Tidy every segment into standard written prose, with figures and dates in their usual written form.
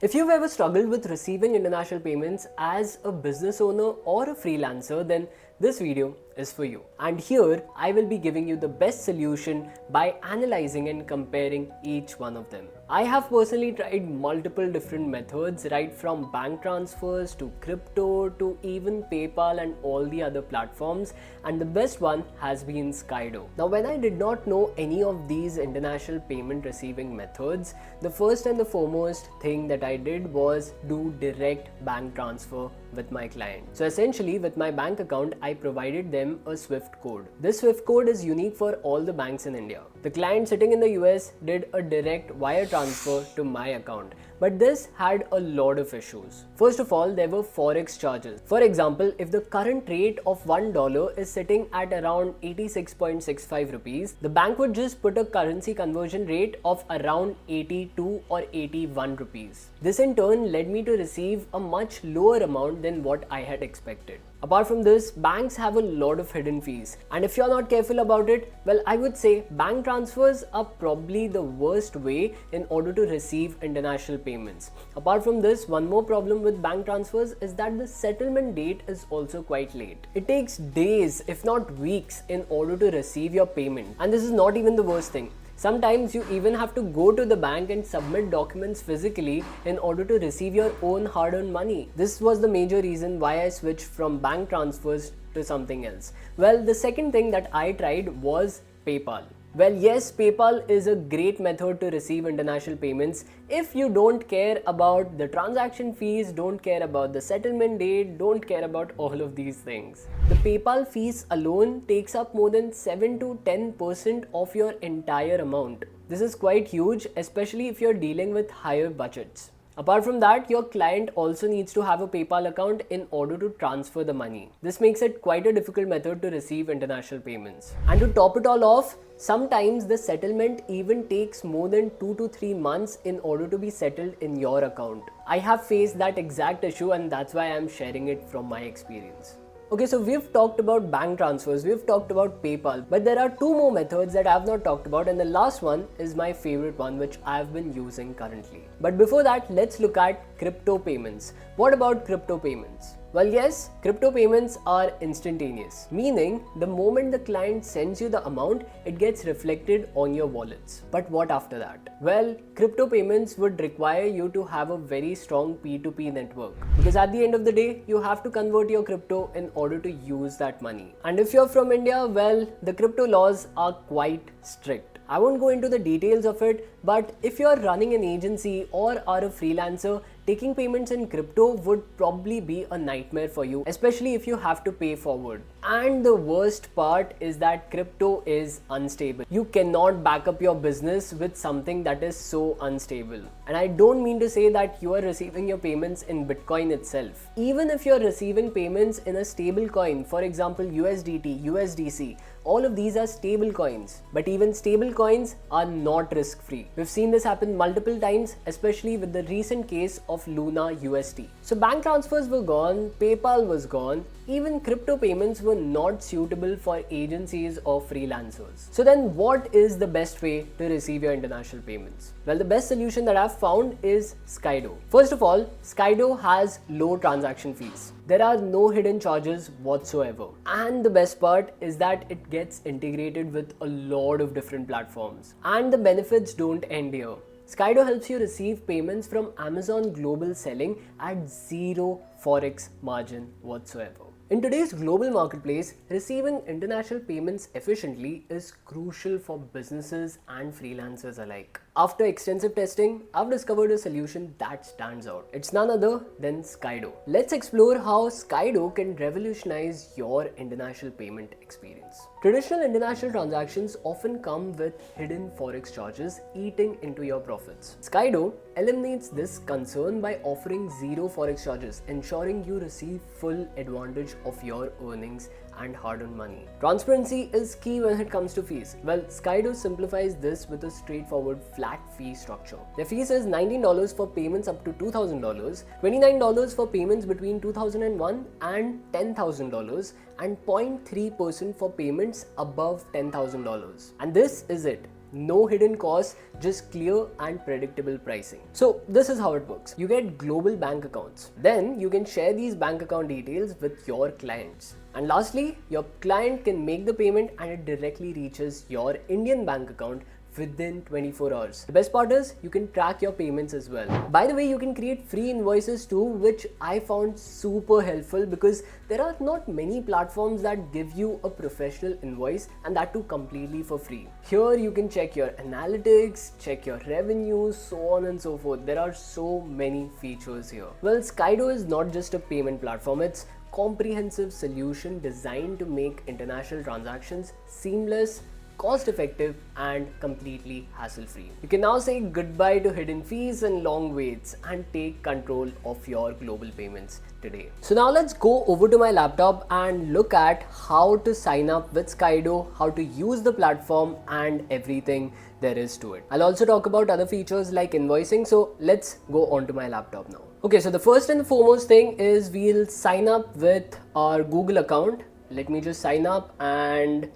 If you've ever struggled with receiving international payments as a business owner or a freelancer, then this video is for you. And here I will be giving you the best solution by analyzing and comparing each one of them. I have personally tried multiple different methods, right from bank transfers to crypto to even PayPal and all the other platforms, and the best one has been Skydo. Now, when I did not know any of these international payment receiving methods, the first and the foremost thing that I did was do direct bank transfer with my client. So essentially, with my bank account, I provided them a SWIFT code. This SWIFT code is unique for all the banks in India. The client sitting in the US did a direct wire transfer to my account, but this had a lot of issues. First of all, there were forex charges. For example, if the current rate of $1 is sitting at around 86.65 rupees, the bank would just put a currency conversion rate of around 82 or 81 rupees. This in turn led me to receive a much lower amount than what I had expected. Apart from this, banks have a lot of hidden fees, and if you're not careful about it, well, I would say bank transfers are probably the worst way in order to receive international payments. Apart from this, one more problem with bank transfers is that the settlement date is also quite late. It takes days, if not weeks, in order to receive your payment, and this is not even the worst thing. Sometimes you even have to go to the bank and submit documents physically in order to receive your own hard-earned money. This was the major reason why I switched from bank transfers to something else. Well, the second thing that I tried was PayPal. Well, yes, PayPal is a great method to receive international payments if you don't care about the transaction fees, don't care about the settlement date, don't care about all of these things. The PayPal fees alone takes up more than 7 to 10% of your entire amount. This is quite huge, especially if you're dealing with higher budgets. Apart from that, your client also needs to have a PayPal account in order to transfer the money. This makes it quite a difficult method to receive international payments. And to top it all off, sometimes the settlement even takes more than 2 to 3 months in order to be settled in your account. I have faced that exact issue, and that's why I'm sharing it from my experience. Okay, so we've talked about bank transfers, we've talked about PayPal, but there are 2 more methods that I have not talked about, and the last one is my favorite one, which I've been using currently. But before that, let's look at crypto payments. What about crypto payments? Well, yes, crypto payments are instantaneous, meaning the moment the client sends you the amount, it gets reflected on your wallets. But what after that? Well, crypto payments would require you to have a very strong P2P network, because at the end of the day, you have to convert your crypto in order to use that money. And if you're from India, well, the crypto laws are quite strict. I won't go into the details of it, but if you're running an agency or are a freelancer, taking payments in crypto would probably be a nightmare for you, especially if you have to pay forward. And the worst part is that crypto is unstable. You cannot back up your business with something that is so unstable. And I don't mean to say that you are receiving your payments in Bitcoin itself. Even if you're receiving payments in a stable coin, for example USDT, USDC, all of these are stable coins, but even stable coins are not risk-free. We've seen this happen multiple times, especially with the recent case of Luna UST. So bank transfers were gone, PayPal was gone, even crypto payments were not suitable for agencies or freelancers. So then what is the best way to receive your international payments? Well, the best solution that I've found is Skydo. First of all, Skydo has low transaction fees. There are no hidden charges whatsoever. And the best part is that it gets integrated with a lot of different platforms. And the benefits don't end here. Skydo helps you receive payments from Amazon Global Selling at 0 forex margin whatsoever. In today's global marketplace, receiving international payments efficiently is crucial for businesses and freelancers alike. After extensive testing, I've discovered a solution that stands out. It's none other than Skydo. Let's explore how Skydo can revolutionize your international payment experience. Traditional international transactions often come with hidden forex charges eating into your profits. Skydo eliminates this concern by offering 0 forex charges, ensuring you receive full advantage of your earnings and hard-earned money. Transparency is key when it comes to fees. Well, Skydo simplifies this with a straightforward flat fee structure. Their fees is $19 for payments up to $2,000, $29 for payments between $2,001 and $10,000, and 0.3% for payments above $10,000. And this is it. No hidden costs, just clear and predictable pricing. So this is how it works. You get global bank accounts. Then you can share these bank account details with your clients. And lastly, your client can make the payment and it directly reaches your Indian bank account within 24 hours. The best part is you can track your payments as well. By the way, you can create free invoices too, which I found super helpful because there are not many platforms that give you a professional invoice, and that too completely for free. Here you can check your analytics, check your revenue, so on and so forth. There are so many features here. Well, Skydo is not just a payment platform, it's comprehensive solution designed to make international transactions seamless, cost-effective and completely hassle-free. You can now say goodbye to hidden fees and long waits and take control of your global payments today. So now let's go over to my laptop and look at how to sign up with Skydo, how to use the platform and everything there is to it. I'll also talk about other features like invoicing, so let's go onto my laptop now. Okay, so the first and the foremost thing is we'll sign up with our Google account. Let me just sign up and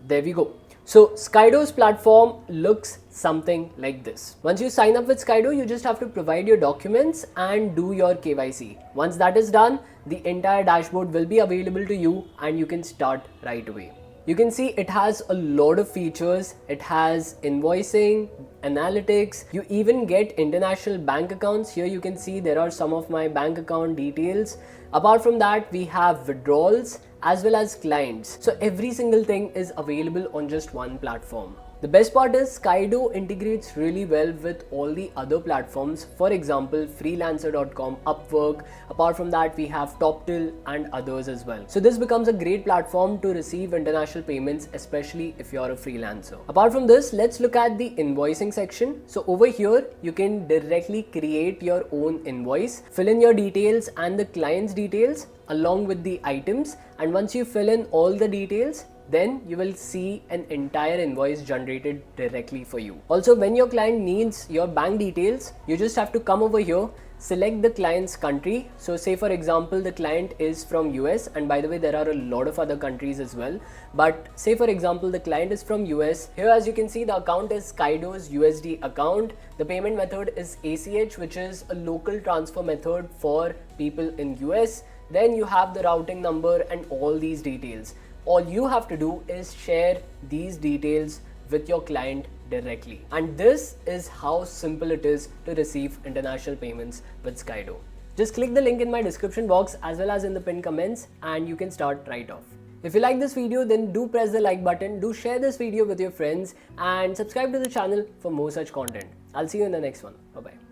there we go. So Skydo's platform looks something like this. Once you sign up with Skydo, you just have to provide your documents and do your KYC. Once that is done, the entire dashboard will be available to you and you can start right away. You can see it has a lot of features. It has invoicing, analytics. You even get international bank accounts. Here you can see there are some of my bank account details. Apart from that, we have withdrawals as well as clients. So every single thing is available on just one platform. The best part is Skydo integrates really well with all the other platforms. For example, Freelancer.com, Upwork. Apart from that, we have TopTill and others as well. So this becomes a great platform to receive international payments, especially if you're a freelancer. Apart from this, let's look at the invoicing section. So over here, you can directly create your own invoice, fill in your details and the client's details along with the items. And once you fill in all the details, then you will see an entire invoice generated directly for you. Also, when your client needs your bank details, you just have to come over here, select the client's country. So say for example, the client is from US, and by the way, there are a lot of other countries as well. But say for example, the client is from US. Here, as you can see, the account is Skydo's USD account. The payment method is ACH, which is a local transfer method for people in US. Then you have the routing number and all these details. All you have to do is share these details with your client directly. And this is how simple it is to receive international payments with Skydo. Just click the link in my description box as well as in the pinned comments and you can start right off. If you like this video, then do press the like button, do share this video with your friends and subscribe to the channel for more such content. I'll see you in the next one. Bye-bye.